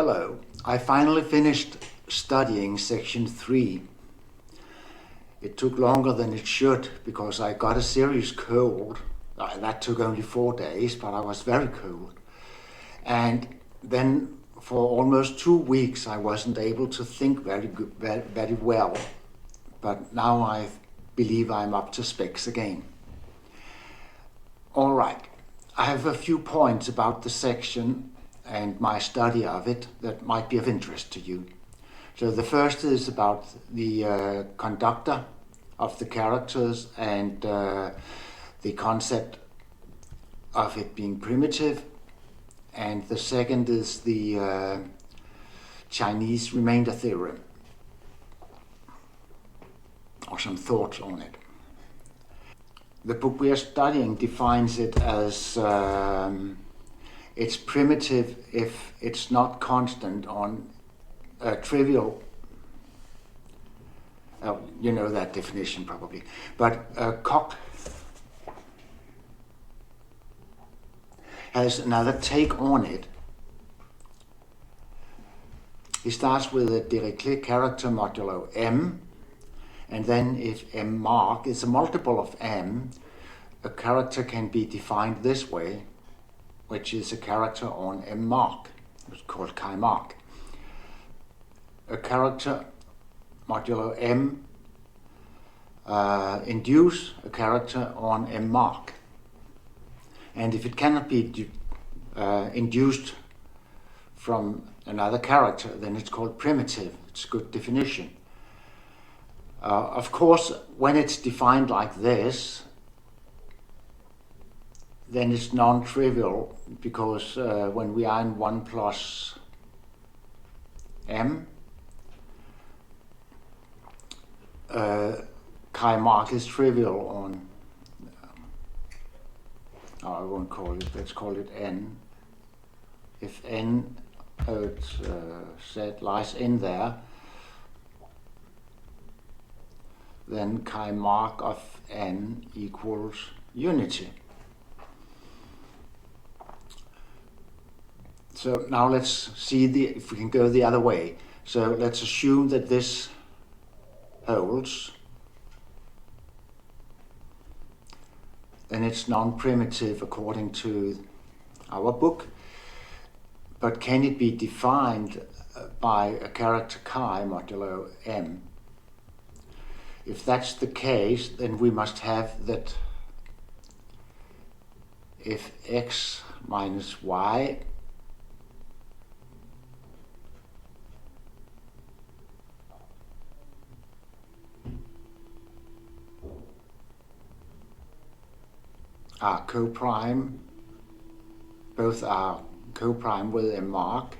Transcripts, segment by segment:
Hello, I finally finished studying section 3. It took longer than it should because I got a serious cold. That took only 4 days, but I was very cold. And then for almost 2 weeks I wasn't able to think very well. But now I believe I'm up to specs again. All right, I have a few points about the section and my study of it that might be of interest to you. So the first is about the conductor of the characters and the concept of it being primitive. And the second is the Chinese remainder theorem, or some thoughts on it. The book we are studying defines it as it's primitive if it's not constant on a trivial, you know that definition probably, but Koch has another take on it. He starts with a Dedekind character modulo m, and then if m mark is a multiple of m, a character can be defined this way, which is a character on m mark. It's called chi mark. A character modulo m induce a character on m mark. And if it cannot be induced from another character, then it's called primitive. It's a good definition. Of course, when it's defined like this, then it's non-trivial, because when we are in 1 plus m, chi mark is trivial on, I won't call it, let's call it n. If n, it's said, lies in there, then chi mark of n equals unity. So now let's see if we can go the other way. So let's assume that this holds. Then it's non-primitive according to our book. But can it be defined by a character chi modulo m? If that's the case, then we must have that if x minus y are co-prime, both are co-prime with a mark,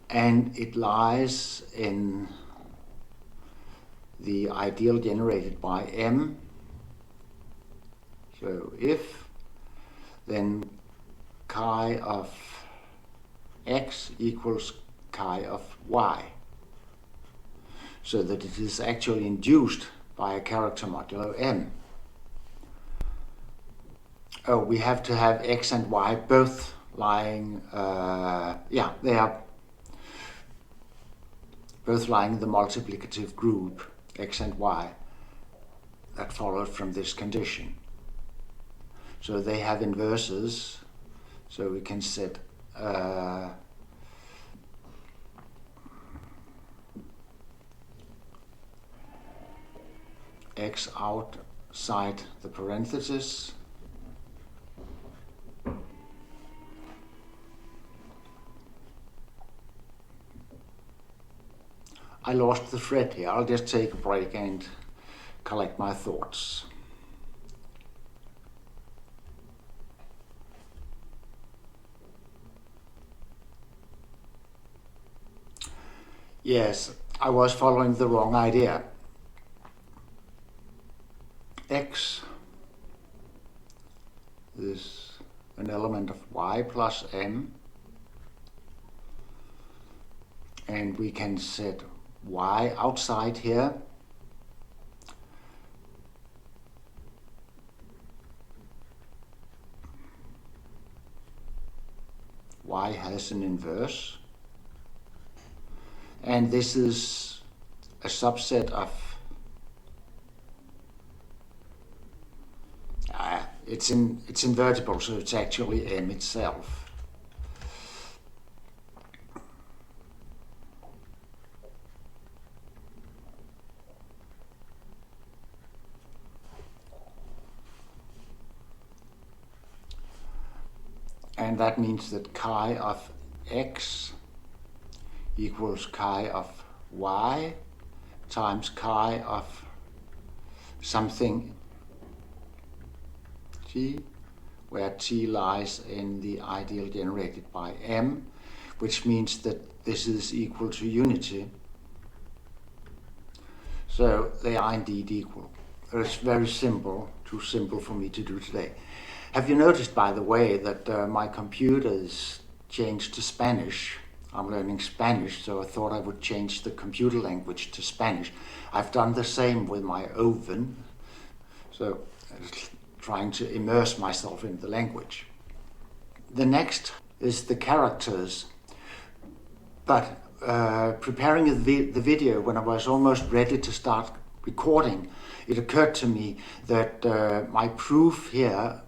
and it lies in the ideal generated by m. So if, then chi of x equals chi of y, so that it is actually induced by a character modulo m. Oh, we have to have x and y both lying, they are both lying in the multiplicative group, x and y, that followed from this condition. So they have inverses, so we can set x outside the parenthesis, I lost the thread here. I'll just take a break and collect my thoughts. Yes, I was following the wrong idea. X is an element of y plus m, and we can set y outside here, y has an inverse. And this is a subset of, it's invertible, so it's actually M itself. And that means that chi of x equals chi of y times chi of something t, where t lies in the ideal generated by M, which means that this is equal to unity. So they are indeed equal. It's very simple, too simple for me to do today. Have you noticed, by the way, that my computer is changed to Spanish? I'm learning Spanish, so I thought I would change the computer language to Spanish. I've done the same with my oven, so trying to immerse myself in the language. The next is the characters. But preparing the video, when I was almost ready to start recording, it occurred to me that my proof here,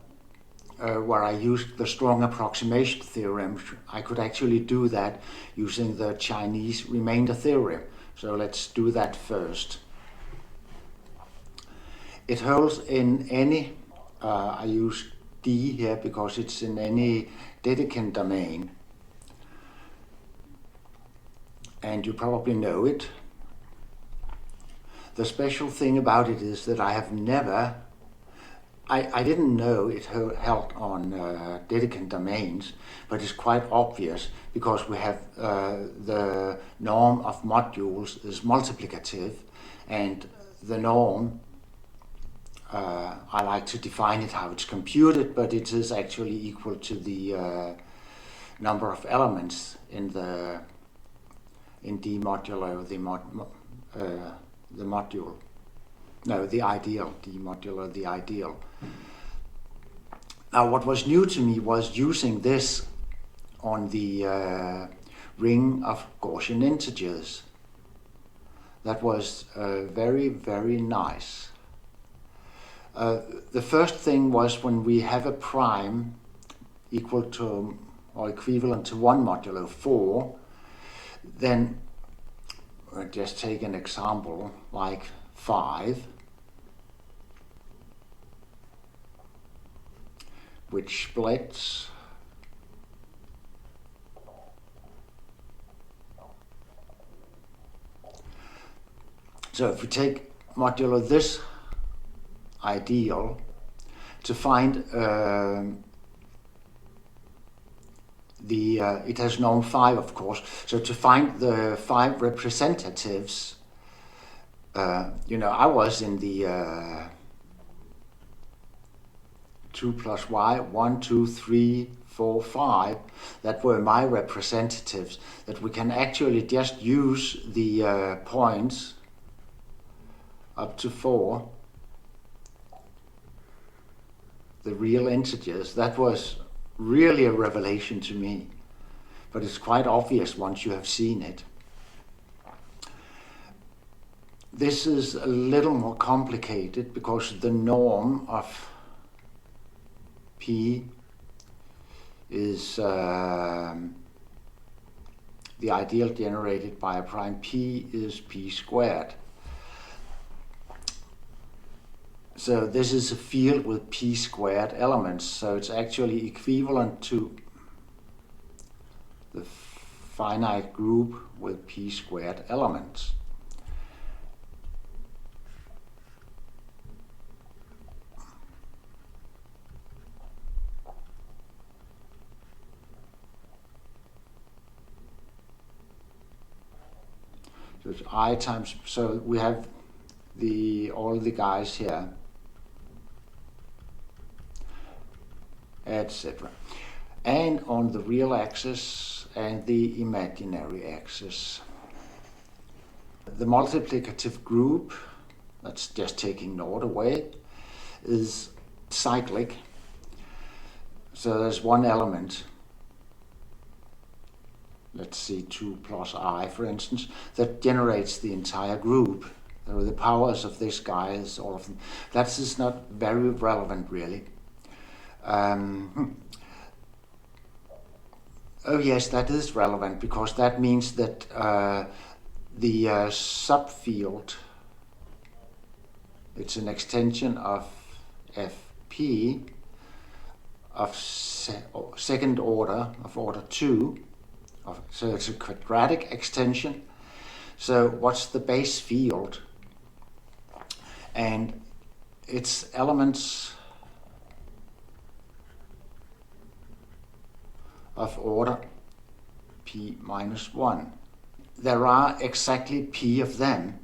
where I used the strong approximation theorem, I could actually do that using the Chinese remainder theorem. So let's do that first. It holds in any, I use D here because it's in any Dedekind domain. And you probably know it. The special thing about it is that I have never, I didn't know it held on Dedekind domains, but it's quite obvious because we have the norm of modules is multiplicative, and the norm, I like to define it how it's computed, but it is actually equal to the number of elements in D modulo the module. No, the ideal, D modulo the ideal. Now what was new to me was using this on the ring of Gaussian integers. That was very, very nice. The first thing was when we have a prime equal to or equivalent to 1 modulo 4, then we'll just take an example like 5, which splits so if we take modulo this ideal to find it has norm 5, of course. So to find the 5 representatives, I was in the 2 plus y, 1, 2, 3, 4, 5. That were my representatives. That we can actually just use the points up to 4, the real integers. That was really a revelation to me, but it's quite obvious once you have seen it. This is a little more complicated because the norm of P is the ideal generated by a prime P is P squared. So this is a field with P squared elements, so it's actually equivalent to the finite group with P squared elements. So it's I times, so we have all the guys here, etc. And on the real axis and the imaginary axis. The multiplicative group, that's just taking naught away, is cyclic. So there's one element let's see, 2 plus I, for instance, that generates the entire group. So the powers of this guy is all of them. That is not very relevant, really. Oh yes, that is relevant, because that means that the subfield, it's an extension of Fp of second order, of order 2. So it's a quadratic extension. So what's the base field? And its elements of order p minus 1. There are exactly p of them.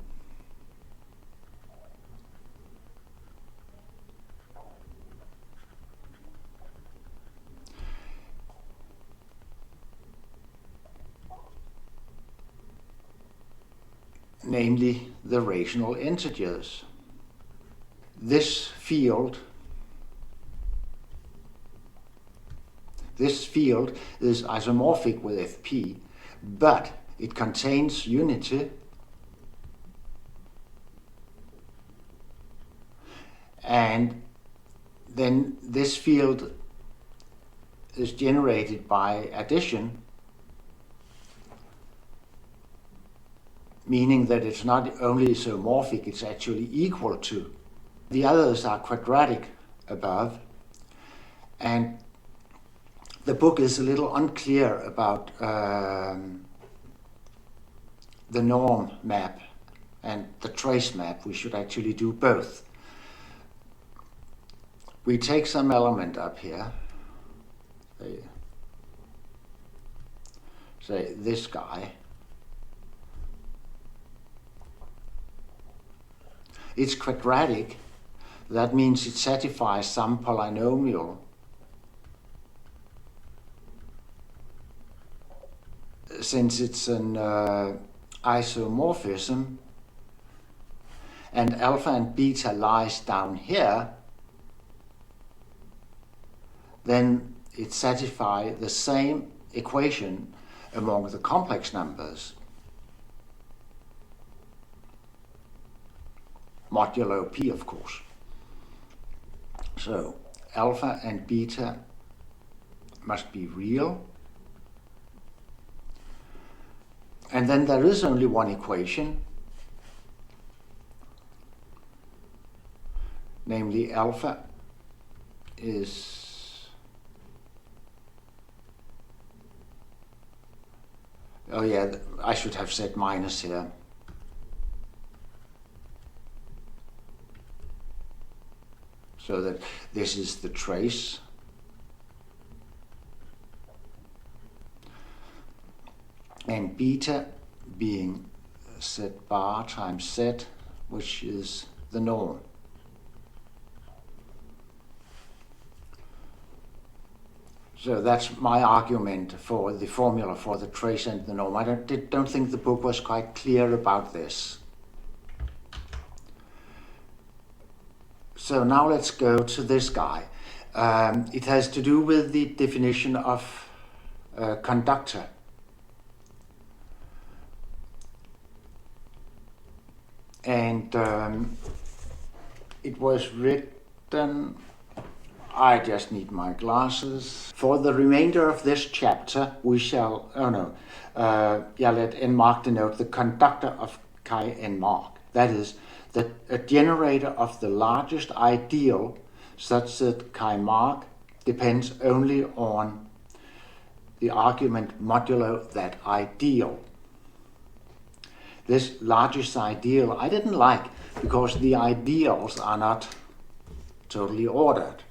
Namely the rational integers. This field is isomorphic with Fp, but it contains unity, and then this field is generated by addition, meaning that it's not only isomorphic, it's actually equal to. The others are quadratic above, and the book is a little unclear about the norm map and the trace map. We should actually do both. We take some element up here, say this guy. It's quadratic. That means it satisfies some polynomial. Since it's an isomorphism and alpha and beta lies down here, then it satisfies the same equation among the complex numbers, modulo p, of course. So alpha and beta must be real. And then there is only one equation, namely alpha is, oh yeah, I should have said minus here. So that this is the trace. And beta being z bar times z, which is the norm. So that's my argument for the formula for the trace and the norm. I don't think the book was quite clear about this. So now let's go to this guy. It has to do with the definition of conductor. And it was written, I just need my glasses. For the remainder of this chapter, we shall, let n mark denote the conductor of chi n mark. That is, that a generator of the largest ideal such that chi mark depends only on the argument modulo that ideal. This largest ideal I didn't like because the ideals are not totally ordered.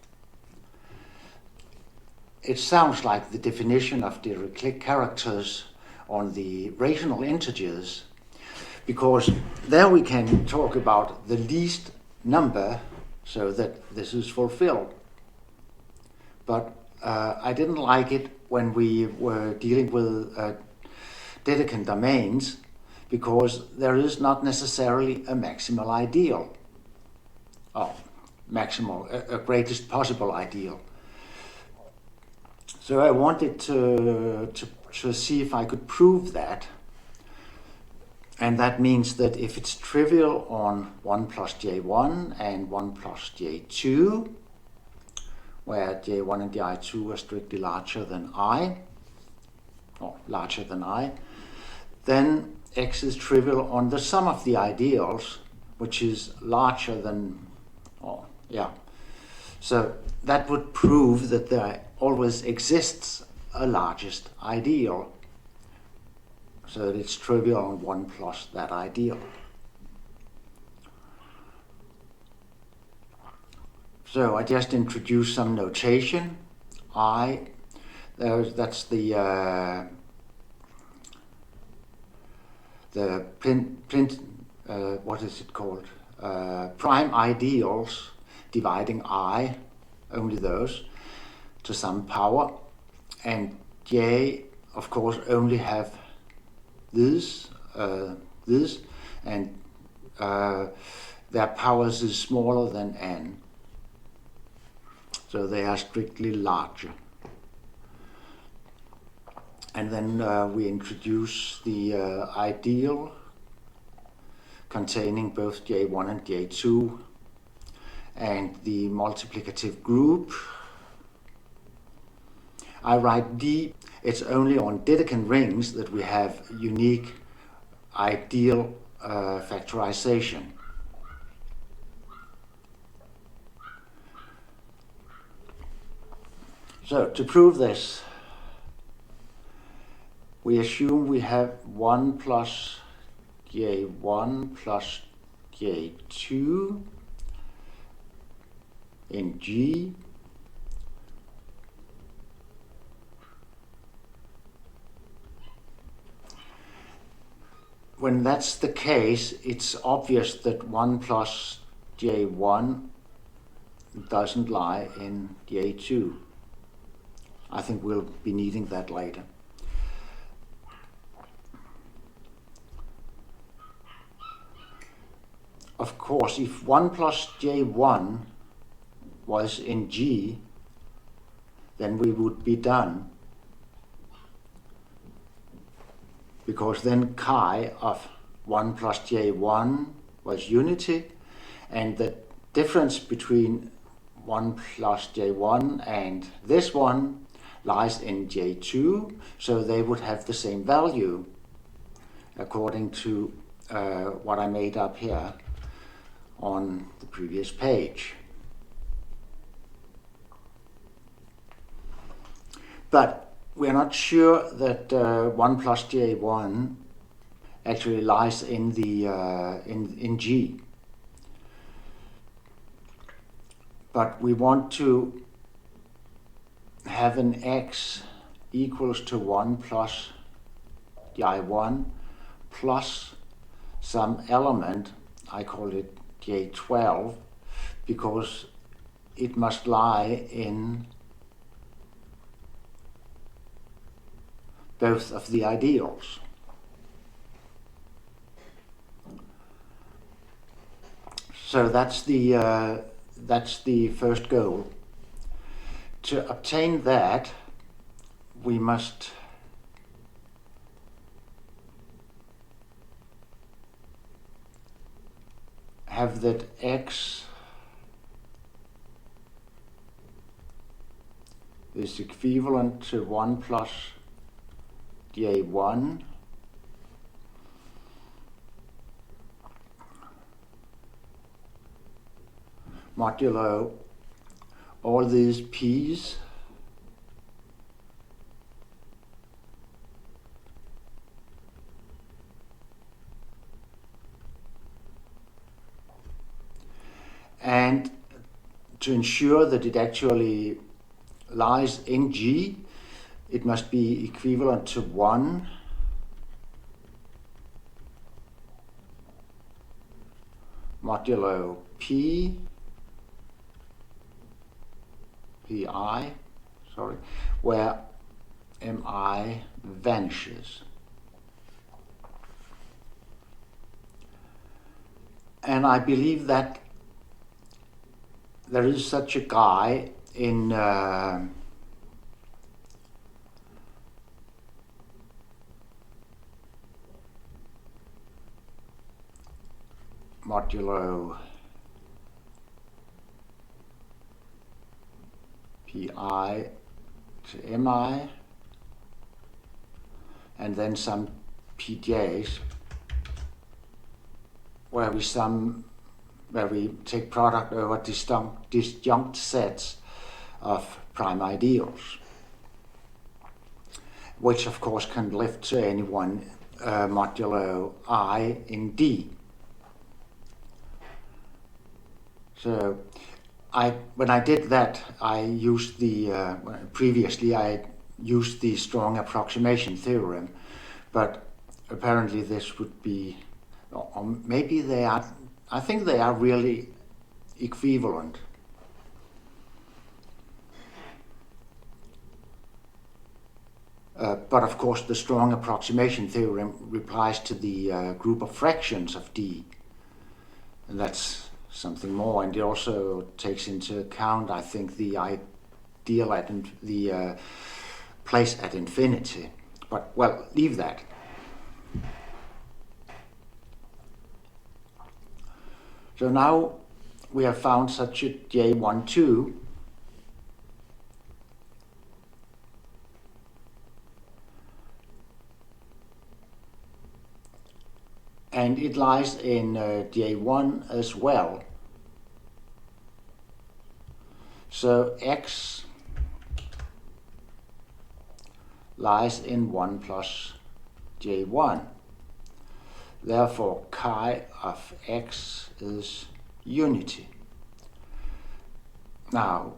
It sounds like the definition of Dirichlet characters on the rational integers, because there we can talk about the least number so that this is fulfilled. But I didn't like it when we were dealing with Dedekind domains, because there is not necessarily a maximal ideal, or a greatest possible ideal. So I wanted to to see if I could prove that. And that means that if it's trivial on 1 plus j1 and 1 plus j2, where j1 and j2 are strictly larger than I, then x is trivial on the sum of the ideals, which is larger than, So that would prove that there always exists a largest ideal, so that it's trivial on 1 plus that ideal. So I just introduced some notation. That's the what is it called? Prime ideals dividing I, only those, to some power, and j, of course, only have this, and their powers is smaller than n, so they are strictly larger. And then we introduce the ideal containing both j1 and j2, and the multiplicative group. I write D. It's only on Dedekind rings that we have unique ideal factorization. So to prove this, we assume we have 1 plus j1 plus j2 in G, when that's the case, it's obvious that 1 plus j1 doesn't lie in j2. I think we'll be needing that later. Of course, if 1 plus j1 was in G, then we would be done, because then chi of 1 plus j1 was unity, and the difference between 1 plus j1 and this one lies in j2, so they would have the same value according to what I made up here on the previous page. But we're not sure that 1 plus j1 actually lies in the in G. But we want to have an x equals to 1 plus j1 plus some element, I call it j12, because it must lie in both of the ideals. So that's the first goal. To obtain that, we must have that x is equivalent to 1 plus j1 modulo all these p's and to ensure that it actually lies in G, it must be equivalent to 1 modulo pi, where mi vanishes. And I believe that there is such a guy in modulo pi to mi, and then some pj's, where we take product over disjunct sets of prime ideals, which of course can lift to any one modulo I in D. So when I did that, I used previously I used the strong approximation theorem, but apparently this would be, or maybe they are, I think they are really equivalent. But of course the strong approximation theorem applies to the group of fractions of D, and that's something more, and it also takes into account, I think, the ideal at the place at infinity. But well, leave that. So now we have found such a J12, and it lies in J1 as well. So x lies in 1 plus J1. Therefore, chi of x is unity. Now,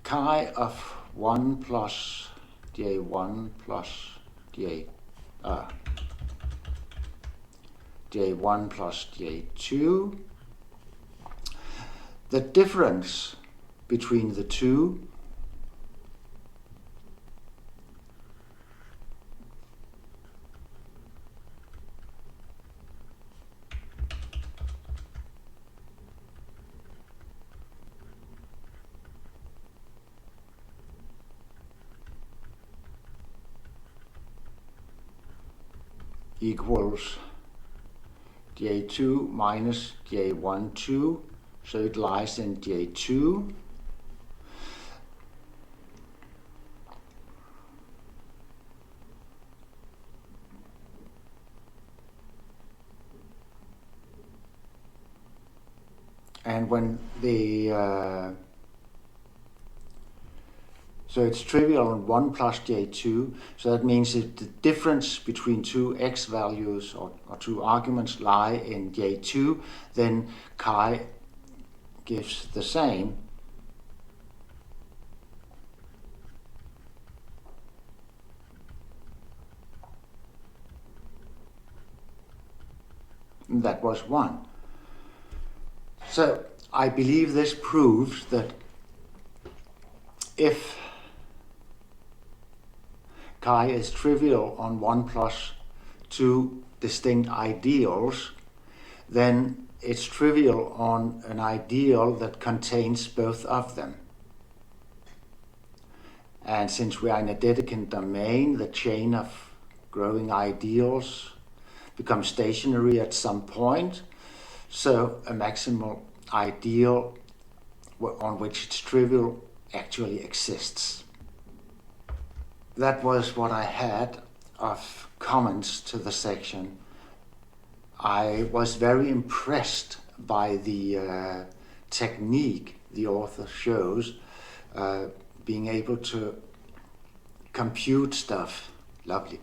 chi of 1 plus J1 plus J1 plus J2, the difference between the two equals J2 minus J12, so it lies in J2. And when so it's trivial on 1 plus J2, so that means if the difference between two x values or two arguments lie in J2, then chi gives the same. And that was 1. So I believe this proves that if chi is trivial on 1 plus two distinct ideals, then it's trivial on an ideal that contains both of them. And since we are in a Dedekind domain, the chain of growing ideals becomes stationary at some point, so a maximal ideal on which it's trivial actually exists. That was what I had of comments to the section. I was very impressed by the technique the author shows, being able to compute stuff. Lovely.